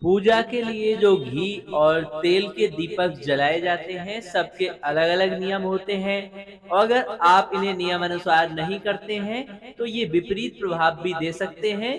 पूजा के लिए जो घी और तेल के दीपक जलाए जाते हैं, सबके अलग-अलग नियम होते हैं और अगर आप इन्हें नियमानुसार नहीं करते हैं, तो ये विपरीत प्रभाव भी दे सकते हैं।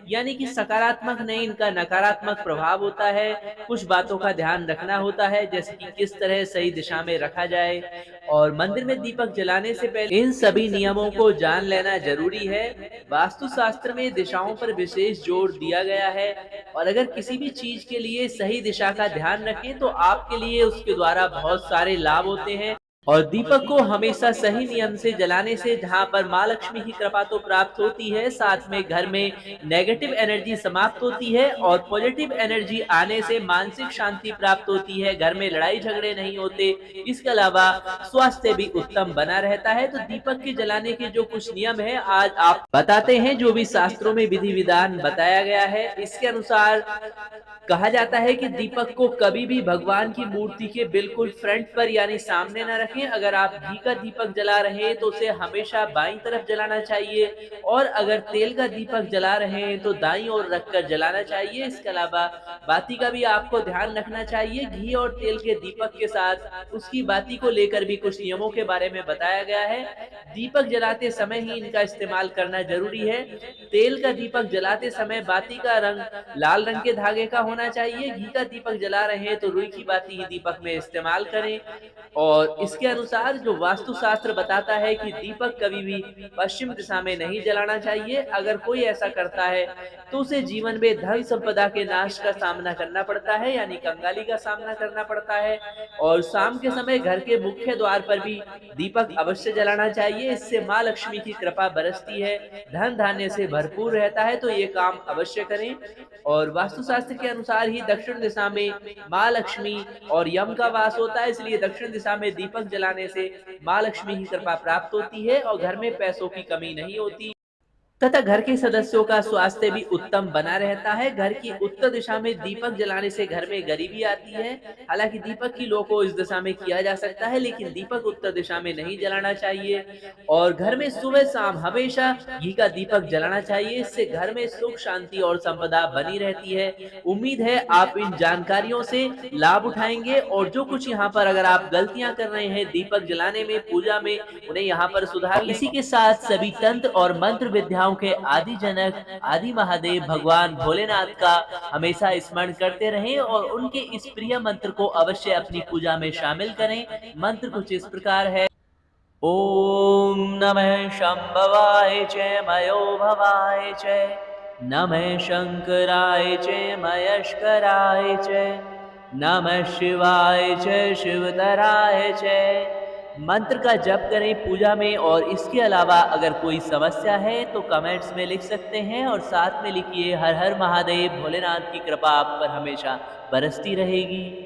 यानी कि सकारात्मक नहीं, इनका नकारात्मक प्रभाव होता है। कुछ बातों का ध्यान रखना होता है, जैसे कि किस तरह सही दिशा में रखा जाए और मंदिर में दीपक जलाने से पहले इन सभी नियमों को जान लेना ज़रूरी है। वास्तुशास्त्र में दिशाओं पर विशेष जोर दिया गया है और अगर किसी भी चीज के लिए सही दिशा का ध्यान रखें तो आपके लिए उसके द्वारा बहुत सारे लाभ होते हैं। और दीपक को हमेशा सही नियम से जलाने से जहाँ पर माँ लक्ष्मी की कृपा तो प्राप्त होती है, साथ में घर में नेगेटिव एनर्जी समाप्त होती है और पॉजिटिव एनर्जी आने से मानसिक शांति प्राप्त होती है, घर में लड़ाई झगड़े नहीं होते। इसके अलावा स्वास्थ्य भी उत्तम बना रहता है। तो दीपक के जलाने के जो कुछ नियम है आज आप बताते हैं, जो भी शास्त्रों में विधि विधान बताया गया है। इसके अनुसार कहा जाता है कि दीपक को कभी भी भगवान की मूर्ति के बिल्कुल फ्रंट पर यानी सामने न रखें। अगर आप घी का दीपक जला रहे हैं तो उसे हमेशा बाईं तरफ जलाना चाहिए और अगर तेल का दीपक जला रहे हैं तो दाईं ओर रखकर जलाना चाहिए। इसके अलावा बाती का भी आपको ध्यान रखना चाहिए। घी और तेल के दीपक के साथ उसकी बाती को लेकर भी कुछ नियमों के बारे में बताया गया है। दीपक जलाते समय ही इनका इस्तेमाल करना जरूरी है। तेल का दीपक जलाते समय बाती का रंग लाल रंग के धागे का होना चाहिए। घी का दीपक जला रहे हैं तो रुई की बाती ही दीपक में इस्तेमाल करें। और इसके अनुसार जो वास्तुशास्त्र बताता है कि दीपक कभी भी पश्चिम दिशा में नहीं जलाना चाहिए। अगर कोई ऐसा करता है तो उसे जीवन में धन संपदा के नाश का सामना करना पड़ता है, यानी कंगाली का सामना करना पड़ता है। और शाम के समय घर के मुख्य द्वार पर भी दीपक अवश्य जलाना चाहिए। इससे माँ लक्ष्मी की कृपा बरसती है, धन धान्य से भरपूर रहता है। तो ये काम अवश्य करें। और वास्तुशास्त्र के अनुसार ही दक्षिण दिशा में माँ लक्ष्मी और यम का वास होता है, इसलिए दक्षिण दिशा में दीपक जलाने से माँ लक्ष्मी की कृपा प्राप्त होती है और घर में पैसों की कमी नहीं होती तथा घर के सदस्यों का स्वास्थ्य भी उत्तम बना रहता है। घर की उत्तर दिशा में दीपक जलाने से घर में गरीबी आती है। हालांकि दीपक की लो को इस दिशा में किया जा सकता है, लेकिन दीपक उत्तर दिशा में नहीं जलाना चाहिए। और घर में सुबह शाम हमेशा घी का दीपक जलाना चाहिए। इससे घर में सुख शांति और संपदा बनी रहती है। उम्मीद है आप इन जानकारियों से लाभ उठाएंगे और जो कुछ यहाँ पर अगर आप गलतियां कर रहे हैं दीपक जलाने में, पूजा में, उन्हें यहाँ पर सुधार। इसी के साथ सभी तंत्र और मंत्र विद्याओं के आदि जनक आदि महादेव भगवान भोलेनाथ का हमेशा स्मरण करते रहें और उनके इस प्रिय मंत्र को अवश्य अपनी पूजा में शामिल करें। मंत्र कुछ इस प्रकार है। ओम नमः शंभवाय च मयो भवाय च, नमः शंकराय च मयस्कराय च, नमः शिवाय च शिवतराय च। मंत्र का जप करें पूजा में। और इसके अलावा अगर कोई समस्या है तो कमेंट्स में लिख सकते हैं और साथ में लिखिए हर हर महादेव, भोलेनाथ की कृपा आप पर हमेशा बरसती रहेगी।